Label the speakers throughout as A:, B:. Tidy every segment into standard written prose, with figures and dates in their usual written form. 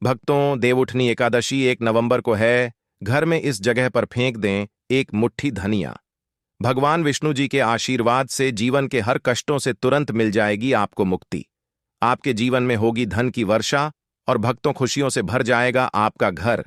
A: भक्तों, देवउठनी एकादशी 1 नवंबर को है। घर में इस जगह पर फेंक दें एक मुट्ठी धनिया। भगवान विष्णु जी के आशीर्वाद से जीवन के हर कष्टों से तुरंत मिल जाएगी आपको मुक्ति। आपके जीवन में होगी धन की वर्षा और भक्तों खुशियों से भर जाएगा आपका घर।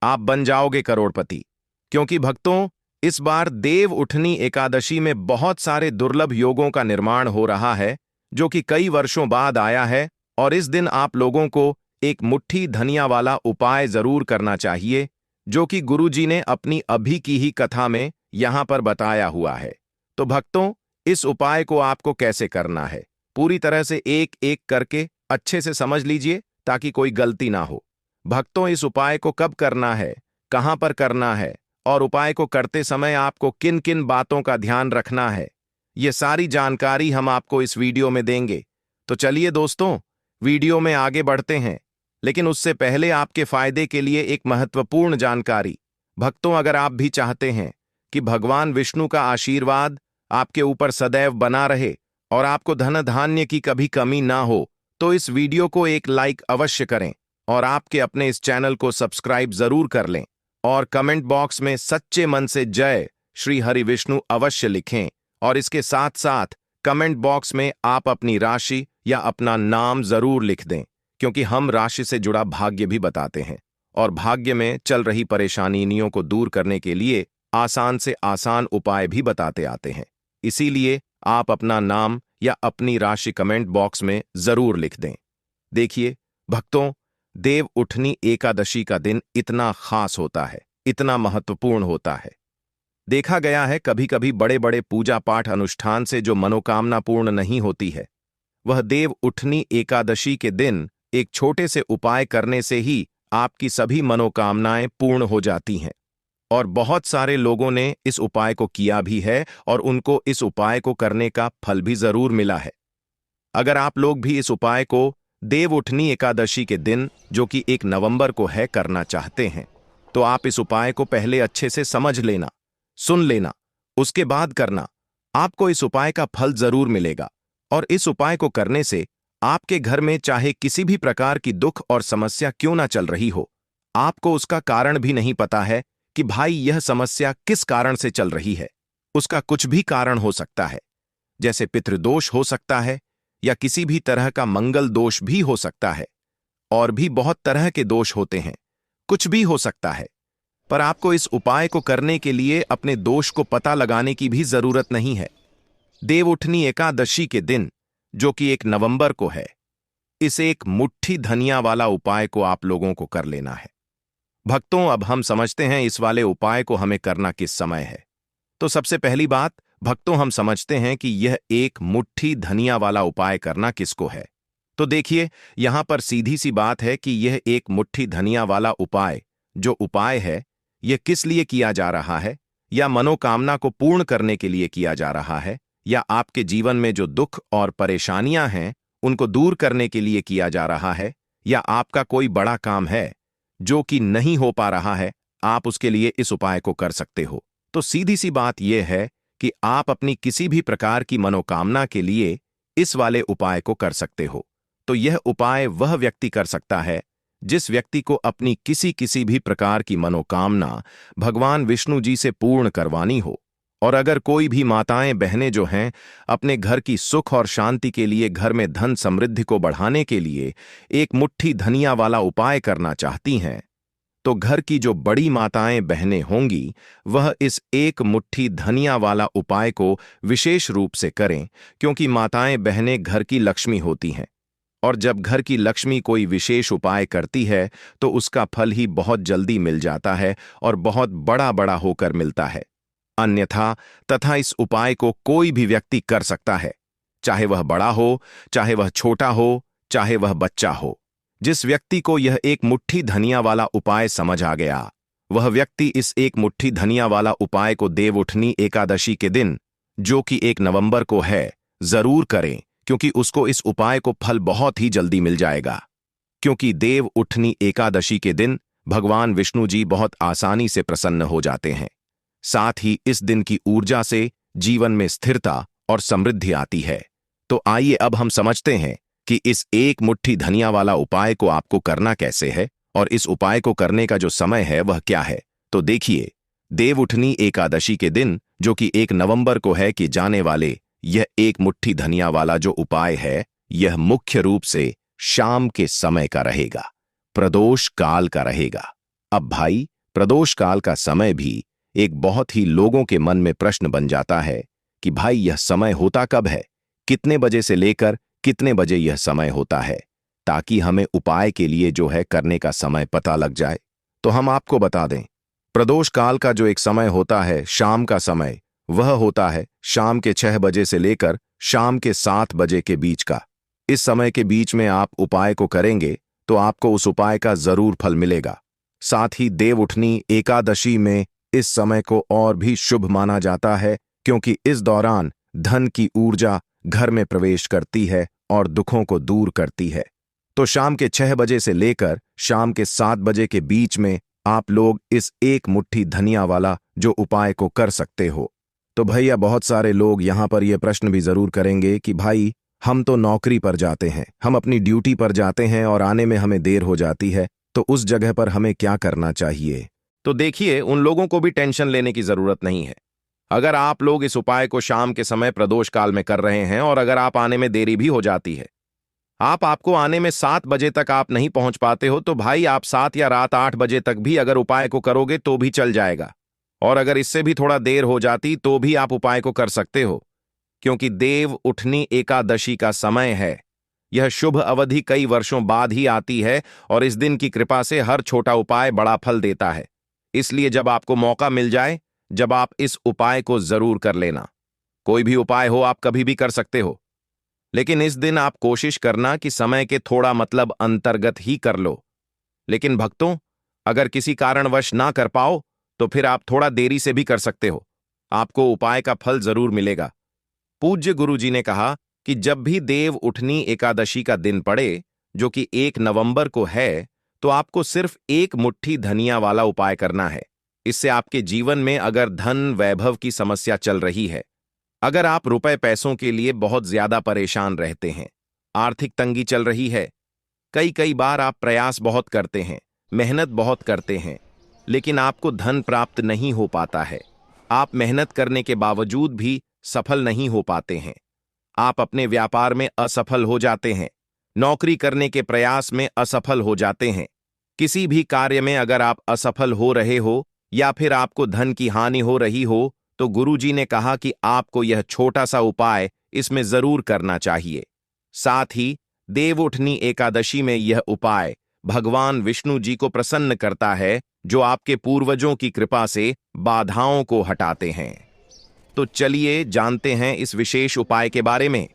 A: आप बन जाओगे करोड़पति। क्योंकि भक्तों, इस बार देव उठनी एकादशी में बहुत सारे दुर्लभ योगों का निर्माण हो रहा है, जो कि कई वर्षों बाद आया है। और इस दिन आप लोगों को एक मुट्ठी धनिया वाला उपाय जरूर करना चाहिए, जो कि गुरु जी ने अपनी अभी की ही कथा में यहां पर बताया हुआ है। तो भक्तों, इस उपाय को आपको कैसे करना है, पूरी तरह से एक एक करके अच्छे से समझ लीजिए ताकि कोई गलती ना हो। भक्तों, इस उपाय को कब करना है, कहां पर करना है और उपाय को करते समय आपको किन किन बातों का ध्यान रखना है, ये सारी जानकारी हम आपको इस वीडियो में देंगे। तो चलिए दोस्तों, वीडियो में आगे बढ़ते हैं। लेकिन उससे पहले आपके फायदे के लिए एक महत्वपूर्ण जानकारी। भक्तों, अगर आप भी चाहते हैं कि भगवान विष्णु का आशीर्वाद आपके ऊपर सदैव बना रहे और आपको धन धान्य की कभी कमी ना हो, तो इस वीडियो को एक लाइक अवश्य करें और आपके अपने इस चैनल को सब्सक्राइब जरूर कर लें और कमेंट बॉक्स में सच्चे मन से जय श्री हरि विष्णु अवश्य लिखें। और इसके साथ साथ कमेंट बॉक्स में आप अपनी राशि या अपना नाम जरूर लिख दें, क्योंकि हम राशि से जुड़ा भाग्य भी बताते हैं और भाग्य में चल रही परेशानियों को दूर करने के लिए आसान से आसान उपाय भी बताते आते हैं। इसीलिए आप अपना नाम या अपनी राशि कमेंट बॉक्स में जरूर लिख दें। देखिए भक्तों, देव उठनी एकादशी का दिन इतना खास होता है, इतना महत्वपूर्ण होता है। देखा गया है कभी कभी बड़े बड़े पूजा पाठ अनुष्ठान से जो मनोकामना पूर्ण नहीं होती है, वह देव उठनी एकादशी के दिन एक छोटे से उपाय करने से ही आपकी सभी मनोकामनाएं पूर्ण हो जाती हैं। और बहुत सारे लोगों ने इस उपाय को किया भी है और उनको इस उपाय को करने का फल भी जरूर मिला है। अगर आप लोग भी इस उपाय को देव उठनी एकादशी के दिन, जो कि 1 नवंबर को है, करना चाहते हैं, तो आप इस उपाय को पहले अच्छे से समझ लेना, सुन लेना, उसके बाद करना। आपको इस उपाय का फल जरूर मिलेगा। और इस उपाय को करने से आपके घर में चाहे किसी भी प्रकार की दुख और समस्या क्यों ना चल रही हो, आपको उसका कारण भी नहीं पता है कि भाई यह समस्या किस कारण से चल रही है। उसका कुछ भी कारण हो सकता है, जैसे पितृदोष हो सकता है या किसी भी तरह का मंगल दोष भी हो सकता है। और भी बहुत तरह के दोष होते हैं, कुछ भी हो सकता है। पर आपको इस उपाय को करने के लिए अपने दोष को पता लगाने की भी जरूरत नहीं है। देव उठनी एकादशी के दिन, जो कि 1 नवंबर को है, इस एक मुट्ठी धनिया वाला उपाय को आप लोगों को कर लेना है। भक्तों, अब हम समझते हैं इस वाले उपाय को हमें करना किस समय है। तो सबसे पहली बात भक्तों, हम समझते हैं कि यह एक मुट्ठी धनिया वाला उपाय करना किसको है। तो देखिए, यहां पर सीधी सी बात है कि यह एक मुट्ठी धनिया वाला उपाय, जो उपाय है, यह किस लिए किया जा रहा है, या मनोकामना को पूर्ण करने के लिए किया जा रहा है, या आपके जीवन में जो दुख और परेशानियां हैं उनको दूर करने के लिए किया जा रहा है, या आपका कोई बड़ा काम है जो कि नहीं हो पा रहा है, आप उसके लिए इस उपाय को कर सकते हो। तो सीधी सी बात यह है कि आप अपनी किसी भी प्रकार की मनोकामना के लिए इस वाले उपाय को कर सकते हो। तो यह उपाय वह व्यक्ति कर सकता है जिस व्यक्ति को अपनी किसी भी प्रकार की मनोकामना भगवान विष्णु जी से पूर्ण करवानी हो। और अगर कोई भी माताएं बहनें जो हैं अपने घर की सुख और शांति के लिए, घर में धन समृद्धि को बढ़ाने के लिए एक मुट्ठी धनिया वाला उपाय करना चाहती हैं, तो घर की जो बड़ी माताएं बहनें होंगी वह इस एक मुट्ठी धनिया वाला उपाय को विशेष रूप से करें, क्योंकि माताएं बहनें घर की लक्ष्मी होती हैं। और जब घर की लक्ष्मी कोई विशेष उपाय करती है तो उसका फल ही बहुत जल्दी मिल जाता है और बहुत बड़ा बड़ा होकर मिलता है। अन्यथा तथा इस उपाय को कोई भी व्यक्ति कर सकता है, चाहे वह बड़ा हो, चाहे वह छोटा हो, चाहे वह बच्चा हो। जिस व्यक्ति को यह एक मुट्ठी धनिया वाला उपाय समझ आ गया, वह व्यक्ति इस एक मुट्ठी धनिया वाला उपाय को देव उठनी एकादशी के दिन, जो कि 1 नवंबर को है, जरूर करें, क्योंकि उसको इस उपाय को फल बहुत ही जल्दी मिल जाएगा। क्योंकि देव उठनी एकादशी के दिन भगवान विष्णु जी बहुत आसानी से प्रसन्न हो जाते हैं। साथ ही इस दिन की ऊर्जा से जीवन में स्थिरता और समृद्धि आती है। तो आइए अब हम समझते हैं कि इस एक मुट्ठी धनिया वाला उपाय को आपको करना कैसे है और इस उपाय को करने का जो समय है वह क्या है, तो देखिए, देवउठनी एकादशी के दिन, जो कि 1 नवंबर को है कि जाने वाले यह एक मुट्ठी धनिया वाला जो उपाय है, यह मुख्य रूप से शाम के समय का रहेगा, प्रदोष काल का रहेगा। अब भाई, प्रदोष काल का समय भी एक बहुत ही लोगों के मन में प्रश्न बन जाता है कि भाई यह समय होता कब है, कितने बजे से लेकर कितने बजे यह समय होता है, ताकि हमें उपाय के लिए जो है करने का समय पता लग जाए। तो हम आपको बता दें, प्रदोष काल का जो एक समय होता है, शाम का समय, वह होता है शाम के 6 बजे से लेकर शाम के 7 बजे के बीच का। इस समय के बीच में आप उपाय को करेंगे तो आपको उस उपाय का जरूर फल मिलेगा। साथ ही देवउठनी एकादशी में इस समय को और भी शुभ माना जाता है, क्योंकि इस दौरान धन की ऊर्जा घर में प्रवेश करती है और दुखों को दूर करती है। तो शाम के 6 बजे से लेकर शाम के 7 बजे के बीच में आप लोग इस एक मुट्ठी धनिया वाला जो उपाय को कर सकते हो। तो भैया, बहुत सारे लोग यहाँ पर यह प्रश्न भी जरूर करेंगे कि भाई, हम तो नौकरी पर जाते हैं, हम अपनी ड्यूटी पर जाते हैं और आने में हमें देर हो जाती है, तो उस जगह पर हमें क्या करना चाहिए? तो देखिए, उन लोगों को भी टेंशन लेने की जरूरत नहीं है। अगर आप लोग इस उपाय को शाम के समय प्रदोष काल में कर रहे हैं और अगर आप आने में देरी भी हो जाती है, आपको आने में 7 बजे तक आप नहीं पहुंच पाते हो, तो भाई आप 7 या रात 8 बजे तक भी अगर उपाय को करोगे तो भी चल जाएगा। और अगर इससे भी थोड़ा देर हो जाती तो भी आप उपाय को कर सकते हो, क्योंकि देव उठनी एकादशी का समय है। यह शुभ अवधि कई वर्षों बाद ही आती है और इस दिन की कृपा से हर छोटा उपाय बड़ा फल देता है। इसलिए जब आपको मौका मिल जाए, जब आप इस उपाय को जरूर कर लेना। कोई भी उपाय हो, आप कभी भी कर सकते हो, लेकिन इस दिन आप कोशिश करना कि समय के थोड़ा मतलब अंतर्गत ही कर लो। लेकिन भक्तों, अगर किसी कारणवश ना कर पाओ तो फिर आप थोड़ा देरी से भी कर सकते हो, आपको उपाय का फल जरूर मिलेगा। पूज्य गुरु जी ने कहा कि जब भी देव उठनी एकादशी का दिन पड़े, जो कि 1 नवंबर को है, तो आपको सिर्फ एक मुट्ठी धनिया वाला उपाय करना है। इससे आपके जीवन में अगर धन वैभव की समस्या चल रही है, अगर आप रुपए पैसों के लिए बहुत ज्यादा परेशान रहते हैं, आर्थिक तंगी चल रही है, कई बार आप प्रयास बहुत करते हैं, मेहनत बहुत करते हैं, लेकिन आपको धन प्राप्त नहीं हो पाता है, आप मेहनत करने के बावजूद भी सफल नहीं हो पाते हैं, आप अपने व्यापार में असफल हो जाते हैं, नौकरी करने के प्रयास में असफल हो जाते हैं, किसी भी कार्य में अगर आप असफल हो रहे हो या फिर आपको धन की हानि हो रही हो, तो गुरुजी ने कहा कि आपको यह छोटा सा उपाय इसमें जरूर करना चाहिए। साथ ही देवउठनी एकादशी में यह उपाय भगवान विष्णु जी को प्रसन्न करता है, जो आपके पूर्वजों की कृपा से बाधाओं को हटाते हैं। तो चलिए जानते हैं इस विशेष उपाय के बारे में।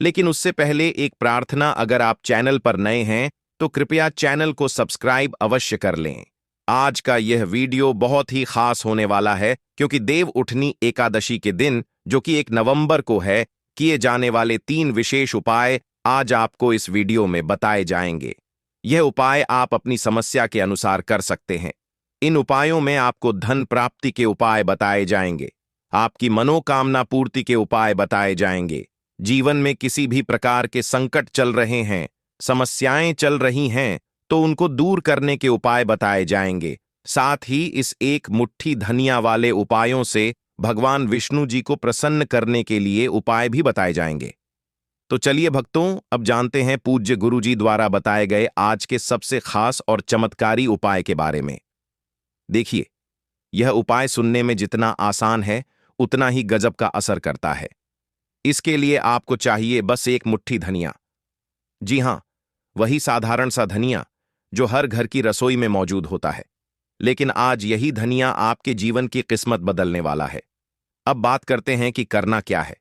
A: लेकिन उससे पहले एक प्रार्थना, अगर आप चैनल पर नए हैं तो कृपया चैनल को सब्सक्राइब अवश्य कर लें। आज का यह वीडियो बहुत ही खास होने वाला है, क्योंकि देव उठनी एकादशी के दिन, जो कि 1 नवंबर को है, किए जाने वाले 3 विशेष उपाय आज आपको इस वीडियो में बताए जाएंगे। यह उपाय आप अपनी समस्या के अनुसार कर सकते हैं। इन उपायों में आपको धन प्राप्ति के उपाय बताए जाएंगे, आपकी मनोकामना पूर्ति के उपाय बताए जाएंगे, जीवन में किसी भी प्रकार के संकट चल रहे हैं, समस्याएं चल रही हैं, तो उनको दूर करने के उपाय बताए जाएंगे। साथ ही इस एक मुट्ठी धनिया वाले उपायों से भगवान विष्णु जी को प्रसन्न करने के लिए उपाय भी बताए जाएंगे। तो चलिए भक्तों, अब जानते हैं पूज्य गुरु जी द्वारा बताए गए आज के सबसे खास और चमत्कारी उपाय के बारे में। देखिए, यह उपाय सुनने में जितना आसान है, उतना ही गजब का असर करता है। इसके लिए आपको चाहिए बस एक मुट्ठी धनिया। जी हां, वही साधारण सा धनिया जो हर घर की रसोई में मौजूद होता है। लेकिन आज यही धनिया आपके जीवन की किस्मत बदलने वाला है। अब बात करते हैं कि करना क्या है।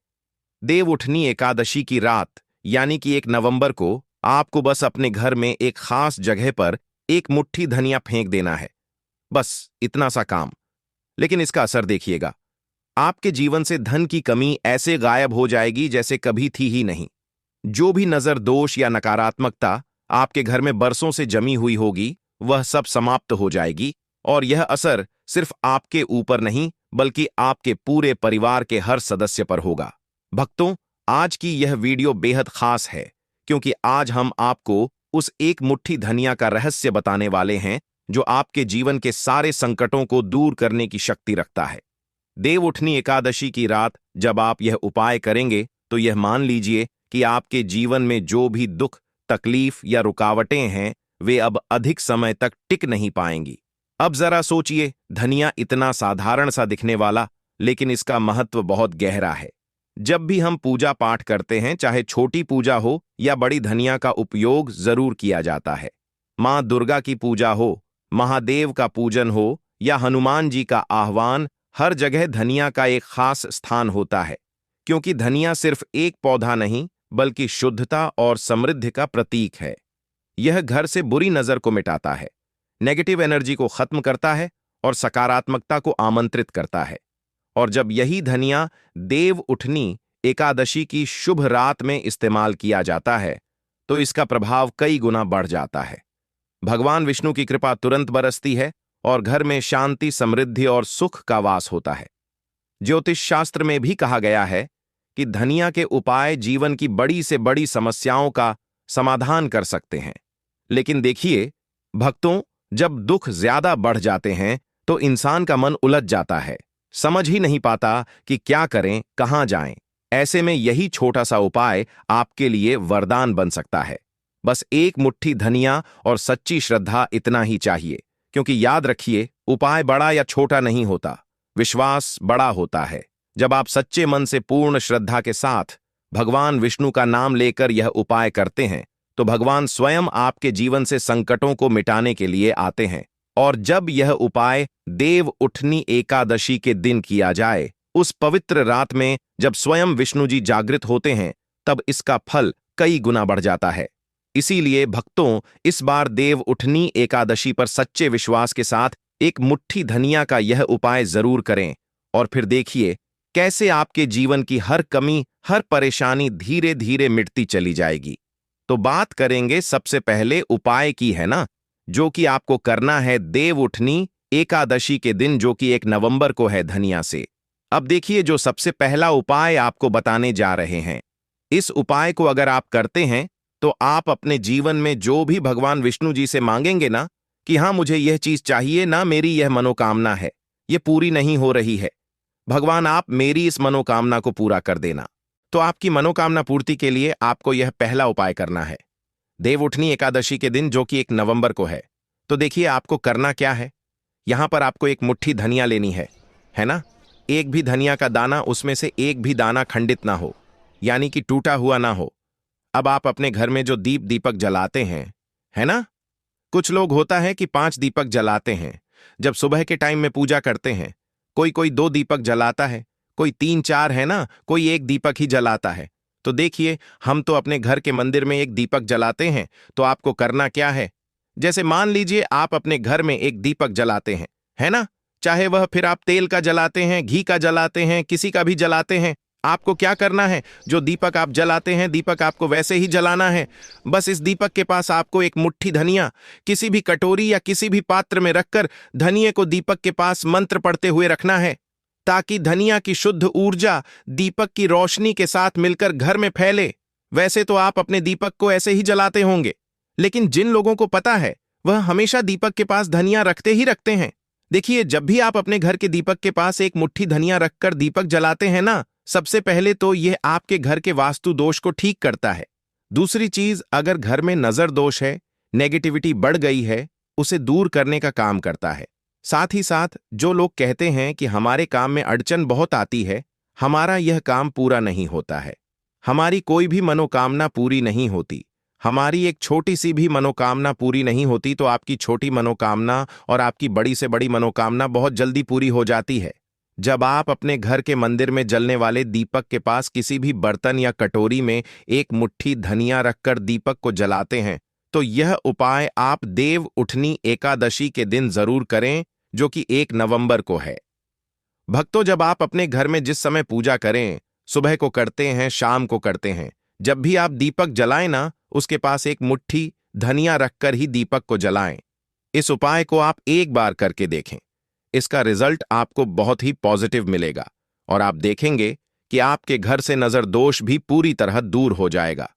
A: देव उठनी एकादशी की रात, यानी कि 1 नवंबर को, आपको बस अपने घर में एक खास जगह पर एक मुट्ठी धनिया फेंक देना है। बस इतना सा काम। लेकिन इसका असर देखिएगा, आपके जीवन से धन की कमी ऐसे गायब हो जाएगी जैसे कभी थी ही नहीं। जो भी नजर दोष या नकारात्मकता आपके घर में बरसों से जमी हुई होगी, वह सब समाप्त हो जाएगी और यह असर सिर्फ आपके ऊपर नहीं, बल्कि आपके पूरे परिवार के हर सदस्य पर होगा। भक्तों, आज की यह वीडियो बेहद खास है, क्योंकि आज हम आपको उस एक मुट्ठी धनिया का रहस्य बताने वाले हैं जो आपके जीवन के सारे संकटों को दूर करने की शक्ति रखता है। देव उठनी एकादशी की रात जब आप यह उपाय करेंगे तो यह मान लीजिए कि आपके जीवन में जो भी दुख, तकलीफ या रुकावटें हैं वे अब अधिक समय तक टिक नहीं पाएंगी। अब जरा सोचिए, धनिया इतना साधारण सा दिखने वाला, लेकिन इसका महत्व बहुत गहरा है। जब भी हम पूजा पाठ करते हैं, चाहे छोटी पूजा हो या बड़ी, धनिया का उपयोग जरूर किया जाता है। मां दुर्गा की पूजा हो, महादेव का पूजन हो या हनुमान जी का आह्वान, हर जगह धनिया का एक खास स्थान होता है, क्योंकि धनिया सिर्फ एक पौधा नहीं बल्कि शुद्धता और समृद्धि का प्रतीक है। यह घर से बुरी नजर को मिटाता है, नेगेटिव एनर्जी को खत्म करता है और सकारात्मकता को आमंत्रित करता है। और जब यही धनिया देव उठनी एकादशी की शुभ रात में इस्तेमाल किया जाता है तो इसका प्रभाव कई गुना बढ़ जाता है। भगवान विष्णु की कृपा तुरंत बरसती है और घर में शांति, समृद्धि और सुख का वास होता है। ज्योतिष शास्त्र में भी कहा गया है कि धनिया के उपाय जीवन की बड़ी से बड़ी समस्याओं का समाधान कर सकते हैं। लेकिन देखिए भक्तों, जब दुख ज्यादा बढ़ जाते हैं तो इंसान का मन उलझ जाता है, समझ ही नहीं पाता कि क्या करें, कहां जाएं। ऐसे में यही छोटा सा उपाय आपके लिए वरदान बन सकता है। बस एक मुट्ठी धनिया और सच्ची श्रद्धा, इतना ही चाहिए। क्योंकि याद रखिए, उपाय बड़ा या छोटा नहीं होता, विश्वास बड़ा होता है। जब आप सच्चे मन से पूर्ण श्रद्धा के साथ भगवान विष्णु का नाम लेकर यह उपाय करते हैं तो भगवान स्वयं आपके जीवन से संकटों को मिटाने के लिए आते हैं। और जब यह उपाय देव उठनी एकादशी के दिन किया जाए, उस पवित्र रात में जब स्वयं विष्णु जी जागृत होते हैं, तब इसका फल कई गुना बढ़ जाता है। इसीलिए भक्तों, इस बार देव उठनी एकादशी पर सच्चे विश्वास के साथ एक मुट्ठी धनिया का यह उपाय जरूर करें और फिर देखिए कैसे आपके जीवन की हर कमी, हर परेशानी धीरे धीरे मिटती चली जाएगी। तो बात करेंगे सबसे पहले उपाय की, है ना, जो कि आपको करना है देव उठनी एकादशी के दिन, जो कि 1 नवंबर को है, धनिया से। अब देखिए, जो सबसे पहला उपाय आपको बताने जा रहे हैं, इस उपाय को अगर आप करते हैं तो आप अपने जीवन में जो भी भगवान विष्णु जी से मांगेंगे ना कि हाँ मुझे यह चीज चाहिए ना, मेरी यह मनोकामना है, ये पूरी नहीं हो रही है, भगवान आप मेरी इस मनोकामना को पूरा कर देना। तो आपकी मनोकामना पूर्ति के लिए आपको यह पहला उपाय करना है देव उठनी एकादशी के दिन, जो कि 1 नवंबर को है। तो देखिए आपको करना क्या है। यहां पर आपको एक मुट्ठी धनिया लेनी है ना। एक भी धनिया का दाना, उसमें से एक भी दाना खंडित ना हो, यानी कि टूटा हुआ ना हो। अब आप अपने घर में जो दीपक जलाते हैं, है ना, कुछ लोग होता है कि 5 दीपक जलाते हैं। जब सुबह के टाइम में पूजा करते हैं, कोई 2 दीपक जलाता है, कोई 3-4, है ना, कोई 1 दीपक ही जलाता है। तो देखिए, हम तो अपने घर के मंदिर में 1 दीपक जलाते हैं। तो आपको करना क्या है, जैसे मान लीजिए आप अपने घर में 1 दीपक जलाते हैं, है ना, चाहे वह फिर आप तेल का जलाते हैं, घी का जलाते हैं, किसी का भी जलाते हैं, आपको क्या करना है, जो दीपक आप जलाते हैं, दीपक आपको वैसे ही जलाना है। बस इस दीपक के पास आपको एक मुट्ठी धनिया किसी भी कटोरी या किसी भी पात्र में रखकर धनिये को दीपक के पास मंत्र पढ़ते हुए रखना है, ताकि धनिया की शुद्ध ऊर्जा दीपक की रोशनी के साथ मिलकर घर में फैले। वैसे तो आप अपने दीपक को ऐसे ही जलाते होंगे, लेकिन जिन लोगों को पता है वह हमेशा दीपक के पास धनिया रखते ही रखते हैं। देखिए, जब भी आप अपने घर के दीपक के पास एक मुट्ठी धनिया रखकर दीपक जलाते हैं ना, सबसे पहले तो यह आपके घर के वास्तु दोष को ठीक करता है। दूसरी चीज, अगर घर में नजर दोष है, नेगेटिविटी बढ़ गई है, उसे दूर करने का काम करता है। साथ ही साथ जो लोग कहते हैं कि हमारे काम में अड़चन बहुत आती है, हमारा यह काम पूरा नहीं होता है, हमारी कोई भी मनोकामना पूरी नहीं होती, हमारी एक छोटी सी भी मनोकामना पूरी नहीं होती, तो आपकी छोटी मनोकामना और आपकी बड़ी से बड़ी मनोकामना बहुत जल्दी पूरी हो जाती है। जब आप अपने घर के मंदिर में जलने वाले दीपक के पास किसी भी बर्तन या कटोरी में एक मुट्ठी धनिया रखकर दीपक को जलाते हैं, तो यह उपाय आप देव उठनी एकादशी के दिन जरूर करें, जो कि 1 नवंबर को है। भक्तों, जब आप अपने घर में जिस समय पूजा करें, सुबह को करते हैं, शाम को करते हैं, जब भी आप दीपक जलाएं ना, उसके पास एक मुट्ठी धनिया रखकर ही दीपक को जलाएं। इस उपाय को आप एक बार करके देखें, इसका रिजल्ट आपको बहुत ही पॉजिटिव मिलेगा और आप देखेंगे कि आपके घर से नजर दोष भी पूरी तरह दूर हो जाएगा,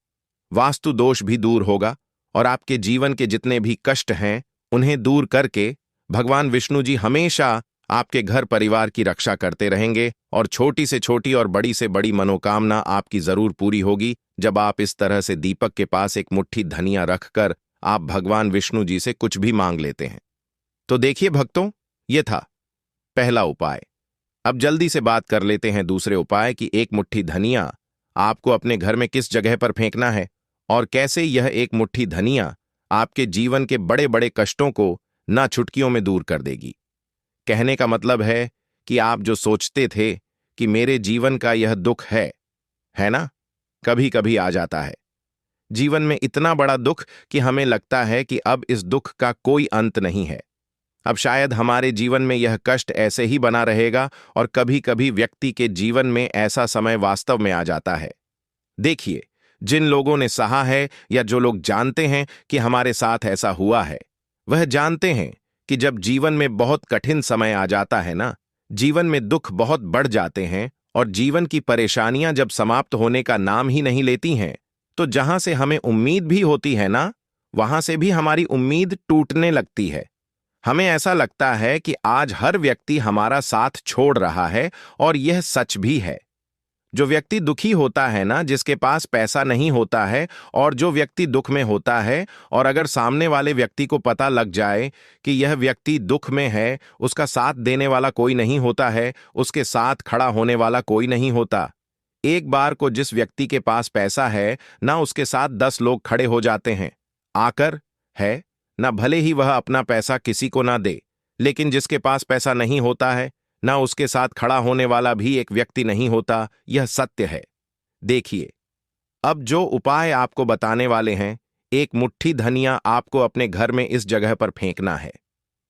A: वास्तु दोष भी दूर होगा और आपके जीवन के जितने भी कष्ट हैं उन्हें दूर करके भगवान विष्णु जी हमेशा आपके घर परिवार की रक्षा करते रहेंगे और छोटी से छोटी और बड़ी से बड़ी मनोकामना आपकी जरूर पूरी होगी जब आप इस तरह से दीपक के पास एक मुट्ठी धनिया रखकर आप भगवान विष्णु जी से कुछ भी मांग लेते हैं। तो देखिए भक्तों, ये था पहला उपाय। अब जल्दी से बात कर लेते हैं दूसरे उपाय की एक मुट्ठी धनिया आपको अपने घर में किस जगह पर फेंकना है और कैसे यह एक मुट्ठी धनिया आपके जीवन के बड़े बड़े कष्टों को ना चुटकियों में दूर कर देगी। कहने का मतलब है कि आप जो सोचते थे कि मेरे जीवन का यह दुख है ना, कभी कभी आ जाता है जीवन में इतना बड़ा दुख कि हमें लगता है कि अब इस दुख का कोई अंत नहीं है। अब शायद हमारे जीवन में यह कष्ट ऐसे ही बना रहेगा और कभी कभी व्यक्ति के जीवन में ऐसा समय वास्तव में आ जाता है। देखिए, जिन लोगों ने सहा है या जो लोग जानते हैं कि हमारे साथ ऐसा हुआ है, वह जानते हैं कि जब जीवन में बहुत कठिन समय आ जाता है ना, जीवन में दुख बहुत बढ़ जाते हैं और जीवन की परेशानियां जब समाप्त होने का नाम ही नहीं लेती हैं, तो जहां से हमें उम्मीद भी होती है ना, वहां से भी हमारी उम्मीद टूटने लगती है। हमें ऐसा लगता है कि आज हर व्यक्ति हमारा साथ छोड़ रहा है और यह सच भी है। जो व्यक्ति दुखी होता है ना, जिसके पास पैसा नहीं होता है और जो व्यक्ति दुख में होता है और अगर सामने वाले व्यक्ति को पता लग जाए कि यह व्यक्ति दुख में है, उसका साथ देने वाला कोई नहीं होता है, उसके साथ खड़ा होने वाला कोई नहीं होता। एक बार को जिस व्यक्ति के पास पैसा है ना, उसके साथ 10 लोग खड़े हो जाते हैं आकर, है ना, भले ही वह अपना पैसा किसी को ना दे, लेकिन जिसके पास पैसा नहीं होता है ना, उसके साथ खड़ा होने वाला भी एक व्यक्ति नहीं होता। यह सत्य है। देखिए, अब जो उपाय आपको बताने वाले हैं, एक मुट्ठी धनिया आपको अपने घर में इस जगह पर फेंकना है।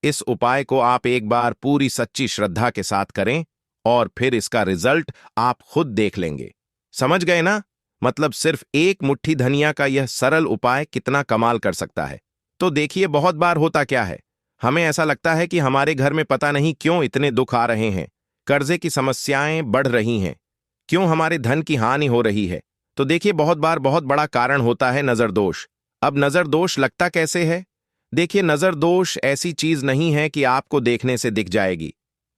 A: इस उपाय को आप एक बार पूरी सच्ची श्रद्धा के साथ करें और फिर इसका रिजल्ट आप खुद देख लेंगे। समझ गए ना? मतलब सिर्फ एक मुट्ठी धनिया का यह सरल उपाय कितना कमाल कर सकता है। तो देखिए, बहुत बार होता क्या है, हमें ऐसा लगता है कि हमारे घर में पता नहीं क्यों इतने दुख आ रहे हैं, कर्जे की समस्याएं बढ़ रही हैं, क्यों हमारे धन की हानि हो रही है। तो देखिए, बहुत बार बहुत बड़ा कारण होता है नजर दोष। अब नजर दोष लगता कैसे है? देखिए, नजर दोष ऐसी चीज नहीं है कि आपको देखने से दिख जाएगी।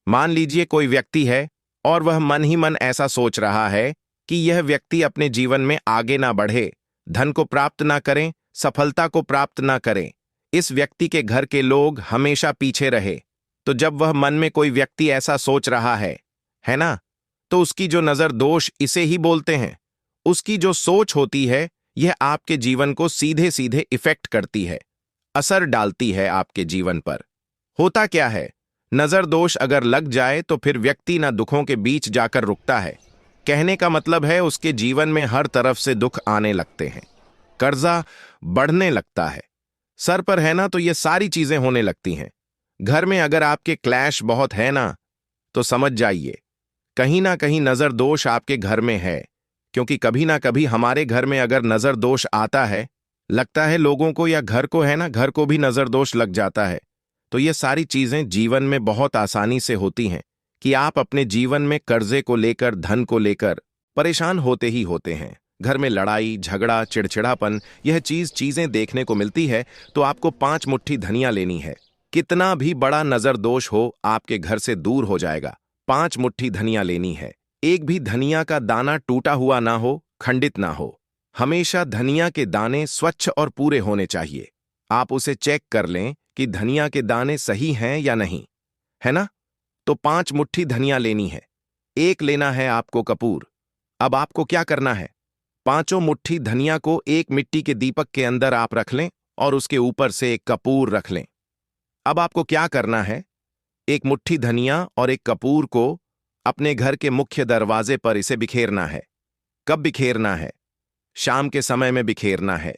A: मान लीजिए कोई व्यक्ति है और वह मन ही मन ऐसा सोच रहा है कि यह व्यक्ति अपने जीवन में आगे ना बढ़े, धन को प्राप्त ना करें, सफलता को प्राप्त ना करें, इस व्यक्ति के घर के लोग हमेशा पीछे रहे। तो जब वह मन में कोई व्यक्ति ऐसा सोच रहा है ना, तो उसकी जो नजर दोष इसे ही बोलते हैं। उसकी जो सोच होती है, यह आपके जीवन को सीधे सीधे इफेक्ट करती है, असर डालती है आपके जीवन पर। होता क्या है, नजर दोष अगर लग जाए तो फिर व्यक्ति ना दुखों के बीच जाकर रुकता है। कहने का मतलब है उसके जीवन में हर तरफ से दुख आने लगते हैं, कर्जा बढ़ने लगता है, सर पर है ना, तो ये सारी चीजें होने लगती हैं। घर में अगर आपके क्लैश बहुत है ना, तो समझ जाइए कहीं ना कहीं नजर दोष आपके घर में है। क्योंकि कभी ना कभी हमारे घर में अगर नजर दोष आता है, लगता है लोगों को या घर को, है ना, घर को भी नजर दोष लग जाता है। तो ये सारी चीजें जीवन में बहुत आसानी से होती हैं कि आप अपने जीवन में कर्जे को लेकर, धन को लेकर परेशान होते ही होते हैं। घर में लड़ाई झगड़ा चिड़चिड़ापन, यह चीजें देखने को मिलती है। तो आपको 5 मुट्ठी धनिया लेनी है। कितना भी बड़ा नजर दोष हो, आपके घर से दूर हो जाएगा। 5 मुट्ठी धनिया लेनी है। एक भी धनिया का दाना टूटा हुआ ना हो, खंडित ना हो। हमेशा धनिया के दाने स्वच्छ और पूरे होने चाहिए। आप उसे चेक कर लें कि धनिया के दाने सही हैं या नहीं, है ना। तो 5 मुट्ठी धनिया लेनी है। एक लेना है आपको कपूर। अब आपको क्या करना है, 5 मुट्ठी धनिया को एक मिट्टी के दीपक के अंदर आप रख लें और उसके ऊपर से एक कपूर रख लें। अब आपको क्या करना है, एक मुट्ठी धनिया और एक कपूर को अपने घर के मुख्य दरवाजे पर इसे बिखेरना है। कब बिखेरना है? शाम के समय में बिखेरना है।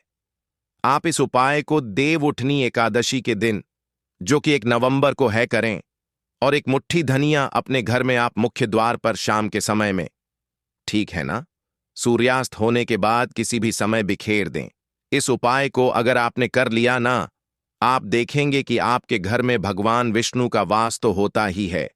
A: आप इस उपाय को देव उठनी एकादशी के दिन, जो कि 1 नवंबर को है, करें और एक मुट्ठी धनिया अपने घर में आप मुख्य द्वार पर शाम के समय में, ठीक है ना, सूर्यास्त होने के बाद किसी भी समय बिखेर दें। इस उपाय को अगर आपने कर लिया ना, आप देखेंगे कि आपके घर में भगवान विष्णु का वास तो होता ही है।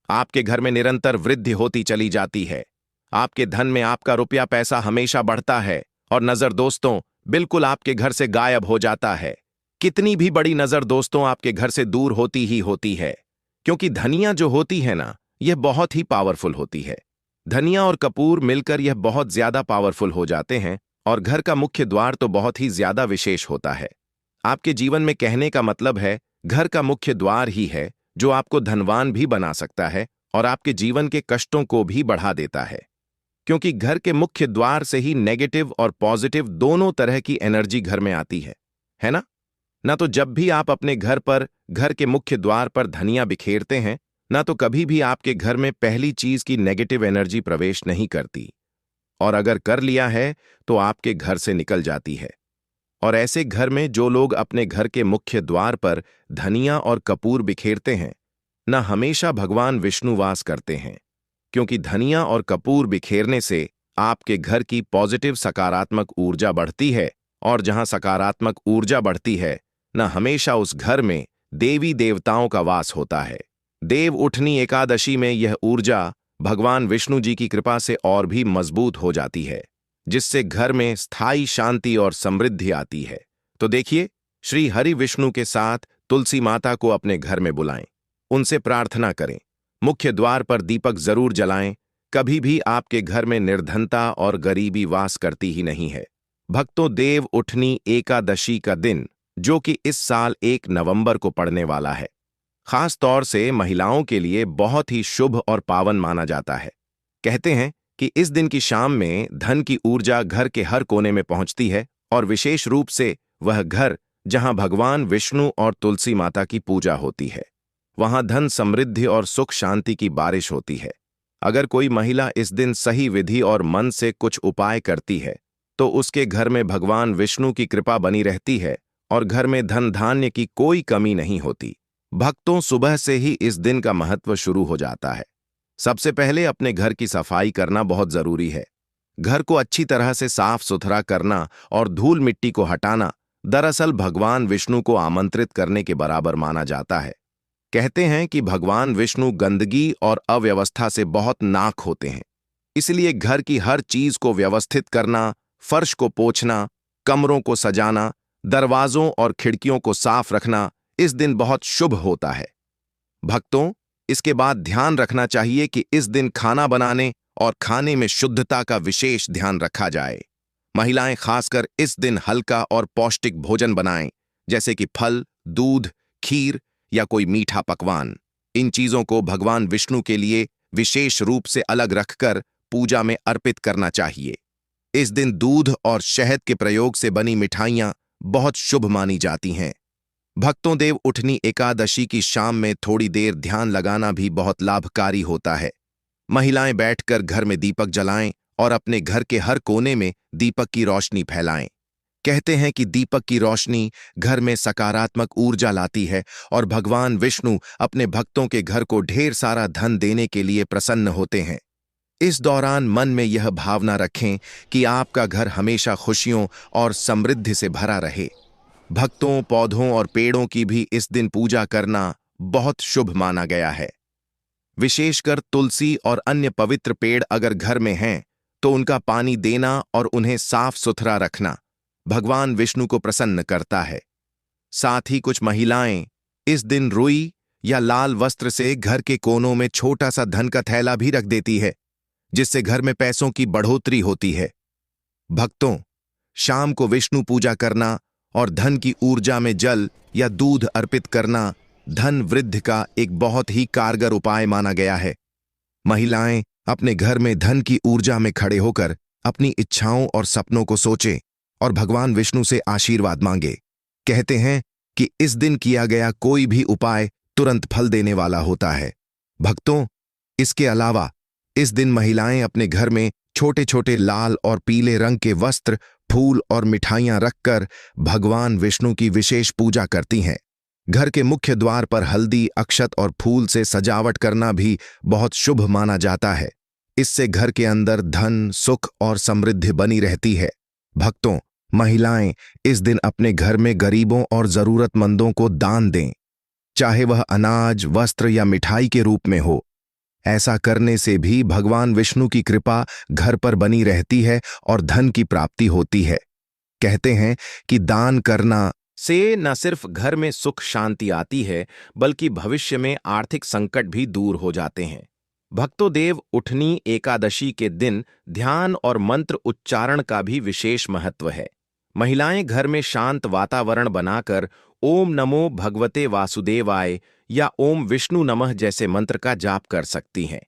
A: आपके घर में निरंतर वृद्धि होती चली जाती है। आपके धन में आपका रुपया पैसा हमेशा बढ़ता है और नजर दोस्तों बिल्कुल आपके घर से गायब हो जाता है। कितनी भी बड़ी नजर दोस्तों आपके घर से दूर होती ही होती है, क्योंकि धनिया जो होती है ना, यह बहुत ही पावरफुल होती है। धनिया और कपूर मिलकर यह बहुत ज्यादा पावरफुल हो जाते हैं और घर का मुख्य द्वार तो बहुत ही ज्यादा विशेष होता है। आपके जीवन में कहने का मतलब है, घर का मुख्य द्वार ही है जो आपको धनवान भी बना सकता है और आपके जीवन के कष्टों को भी बढ़ा देता है। क्योंकि घर के मुख्य द्वार से ही नेगेटिव और पॉजिटिव दोनों तरह की एनर्जी घर में आती है ना? ना तो जब भी आप अपने घर के मुख्य द्वार पर धनिया बिखेरते हैं, ना तो कभी भी आपके घर में पहली चीज की नेगेटिव एनर्जी प्रवेश नहीं करती, और अगर कर लिया है तो आपके घर से निकल जाती है। और ऐसे घर में जो लोग अपने घर के मुख्य द्वार पर धनिया और कपूर बिखेरते हैं, ना हमेशा भगवान विष्णु वास करते हैं, क्योंकि धनिया और कपूर बिखेरने से आपके घर की पॉजिटिव सकारात्मक ऊर्जा बढ़ती है, और जहां सकारात्मक ऊर्जा बढ़ती है, न हमेशा उस घर में देवी देवताओं का वास होता है। देव उठनी एकादशी में यह ऊर्जा भगवान विष्णु जी की कृपा से और भी मजबूत हो जाती है, जिससे घर में स्थायी शांति और समृद्धि आती है। तो देखिए, श्री हरि विष्णु के साथ तुलसी माता को अपने घर में बुलाएं, उनसे प्रार्थना करें, मुख्य द्वार पर दीपक जरूर जलाएं। कभी भी आपके घर में निर्धनता और गरीबी वास करती ही नहीं है। भक्तों, देव उठनी एकादशी का दिन, जो कि इस साल 1 नवंबर को पड़ने वाला है, खास तौर से महिलाओं के लिए बहुत ही शुभ और पावन माना जाता है। कहते हैं कि इस दिन की शाम में धन की ऊर्जा घर के हर कोने में पहुंचती है, और विशेष रूप से वह घर जहां भगवान विष्णु और तुलसी माता की पूजा होती है, वहां धन समृद्धि और सुख शांति की बारिश होती है। अगर कोई महिला इस दिन सही विधि और मन से कुछ उपाय करती है, तो उसके घर में भगवान विष्णु की कृपा बनी रहती है और घर में धन धान्य की कोई कमी नहीं होती। भक्तों, सुबह से ही इस दिन का महत्व शुरू हो जाता है। सबसे पहले अपने घर की सफाई करना बहुत जरूरी है। घर को अच्छी तरह से साफ सुथरा करना और धूल मिट्टी को हटाना दरअसल भगवान विष्णु को आमंत्रित करने के बराबर माना जाता है। कहते हैं कि भगवान विष्णु गंदगी और अव्यवस्था से बहुत नाक होते हैं, इसलिए घर की हर चीज को व्यवस्थित करना, फर्श को पोंछना, कमरों को सजाना, दरवाजों और खिड़कियों को साफ रखना इस दिन बहुत शुभ होता है। भक्तों, इसके बाद ध्यान रखना चाहिए कि इस दिन खाना बनाने और खाने में शुद्धता का विशेष ध्यान रखा जाए। महिलाएं खासकर इस दिन हल्का और पौष्टिक भोजन बनाएं, जैसे कि फल, दूध, खीर या कोई मीठा पकवान। इन चीजों को भगवान विष्णु के लिए विशेष रूप से अलग रखकर पूजा में अर्पित करना चाहिए। इस दिन दूध और शहद के प्रयोग से बनी मिठाइयां बहुत शुभ मानी जाती हैं। भक्तों, देव उठनी एकादशी की शाम में थोड़ी देर ध्यान लगाना भी बहुत लाभकारी होता है। महिलाएं बैठकर घर में दीपक जलाएं और अपने घर के हर कोने में दीपक की रोशनी फैलाएं। कहते हैं कि दीपक की रोशनी घर में सकारात्मक ऊर्जा लाती है और भगवान विष्णु अपने भक्तों के घर को ढेर सारा धन देने के लिए प्रसन्न होते हैं। इस दौरान मन में यह भावना रखें कि आपका घर हमेशा खुशियों और समृद्धि से भरा रहे। भक्तों, पौधों और पेड़ों की भी इस दिन पूजा करना बहुत शुभ माना गया है। विशेषकर तुलसी और अन्य पवित्र पेड़ अगर घर में हैं, तो उनका पानी देना और उन्हें साफ सुथरा रखना भगवान विष्णु को प्रसन्न करता है। साथ ही कुछ महिलाएं इस दिन रुई या लाल वस्त्र से घर के कोनों में छोटा सा धन का थैला भी रख देती है, जिससे घर में पैसों की बढ़ोतरी होती है। भक्तों, शाम को विष्णु पूजा करना और धन की ऊर्जा में जल या दूध अर्पित करना धन वृद्धि का एक बहुत ही कारगर उपाय माना गया है। महिलाएं अपने घर में धन की ऊर्जा में खड़े होकर अपनी इच्छाओं और सपनों को सोचें और भगवान विष्णु से आशीर्वाद मांगे। कहते हैं कि इस दिन किया गया कोई भी उपाय तुरंत फल देने वाला होता है। भक्तों, इसके अलावा इस दिन महिलाएं अपने घर में छोटे छोटे लाल और पीले रंग के वस्त्र, फूल और मिठाइयां रखकर भगवान विष्णु की विशेष पूजा करती हैं। घर के मुख्य द्वार पर हल्दी, अक्षत और फूल से सजावट करना भी बहुत शुभ माना जाता है। इससे घर के अंदर धन, सुख और समृद्धि बनी रहती है। भक्तों, महिलाएं इस दिन अपने घर में गरीबों और जरूरतमंदों को दान दें, चाहे वह अनाज, वस्त्र या मिठाई के रूप में हो। ऐसा करने से भी भगवान विष्णु की कृपा घर पर बनी रहती है और धन की प्राप्ति होती है। कहते हैं कि दान करना से न सिर्फ घर में सुख शांति आती है, बल्कि भविष्य में आर्थिक संकट भी दूर हो जाते हैं। भक्तों, देव उठनी एकादशी के दिन ध्यान और मंत्र उच्चारण का भी विशेष महत्व है। महिलाएं घर में शांत वातावरण बनाकर ओम नमो भगवते वासुदेवाय या ओम विष्णु नमः जैसे मंत्र का जाप कर सकती हैं।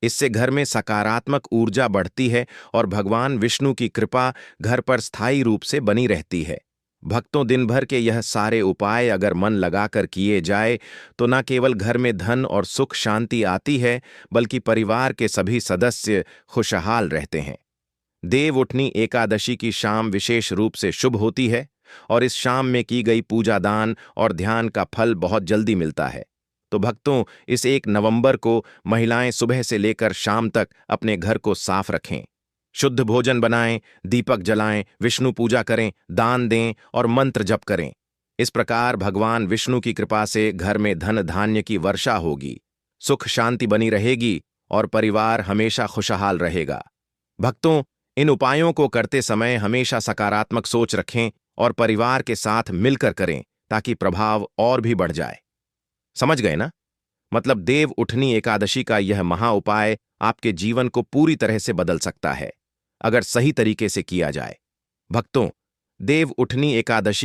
A: इससे घर में सकारात्मक ऊर्जा बढ़ती है और भगवान विष्णु की कृपा घर पर स्थायी रूप से बनी रहती है। भक्तों, दिन भर के यह सारे उपाय अगर मन लगाकर किए जाए तो न केवल घर में धन और सुख शांति आती है, बल्कि परिवार के सभी सदस्य खुशहाल रहते हैं। देव उठनी एकादशी की शाम विशेष रूप से शुभ होती है और इस शाम में की गई पूजा, दान और ध्यान का फल बहुत जल्दी मिलता है। तो भक्तों, इस 1 नवंबर को महिलाएं सुबह से लेकर शाम तक अपने घर को साफ रखें, शुद्ध भोजन बनाएं, दीपक जलाएं, विष्णु पूजा करें, दान दें और मंत्र जप करें। इस प्रकार भगवान विष्णु की कृपा से घर में धन धान्य की वर्षा होगी, सुख शांति बनी रहेगी और परिवार हमेशा खुशहाल रहेगा। भक्तों, इन उपायों को करते समय हमेशा सकारात्मक सोच रखें और परिवार के साथ मिलकर करें, ताकि प्रभाव और भी बढ़ जाए। समझ गए ना? मतलब देव उठनी एकादशी का यह महा उपाय आपके जीवन को पूरी तरह से बदल सकता है, अगर सही तरीके से किया जाए। भक्तों, देव उठनी एकादशी